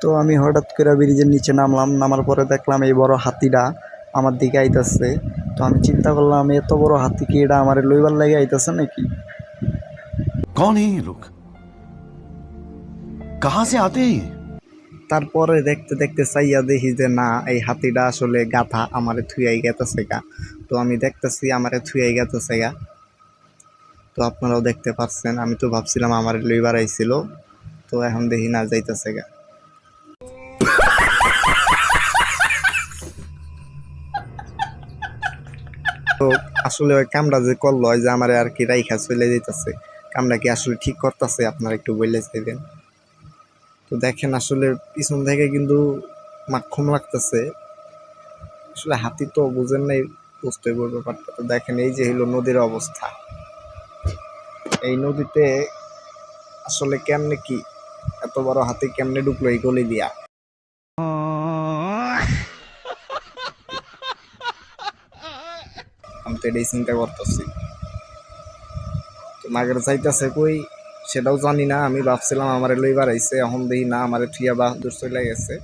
তো আমি হঠাৎ করে ব্রিজের নিচে নামলাম, নামার পরে দেখলাম এই বড় হাতিটা আমার দিকে আইতাছে। তো আমি চিন্তা করলাম এত বড় হাতি কি এটা আমার লইবার লাগে আইতাছে নাকি। कौन है ये लोग? कहां से आते हैं ये? তারপরে দেখতে দেখতে চাইয়া দেখি যে না, এই হাতিটা আসলে গাধা, আমারে থুয়াই গেতেছে গা। তো আমি দেখতেছি আমারে থুয়াই গেতেছে গা। তো আপনারাও দেখতে পাচ্ছেন, আমি তো ভাবছিলাম আমার লইবার আইছিল, তো এখন দেখি না যাইতেছে গা। তো আসলে ওই কামটা যে করলো, ওই যে আমার আর কি রাইখা চলে যেতেছে, কামটা কি আসলে ঠিক করতেছে আপনারা একটু বলে চাইবেন। তো দেখেন আসলে পিছন থেকে কিন্তু মাক্ষম লাগতেছে। আসলে হাতি তো বুঝেন নাই, বুঝতে পারবে ব্যাপারটা। তো দেখেন এই যে হলো নদীর অবস্থা, এই নদীতে আসলে কেমনে কি এত বড় হাতি কেমনে ঢুকলো এই গলি দিয়া, আমি তো এটাই চিন্তা করতেছি। তো নাগের চাইতেছে কই সেটাও জানি না। আমি ভাবছিলাম আমারে লইবার আইছে, এখন দেখি না আমারে থুইয়া বাহাদুর চলে গেছে।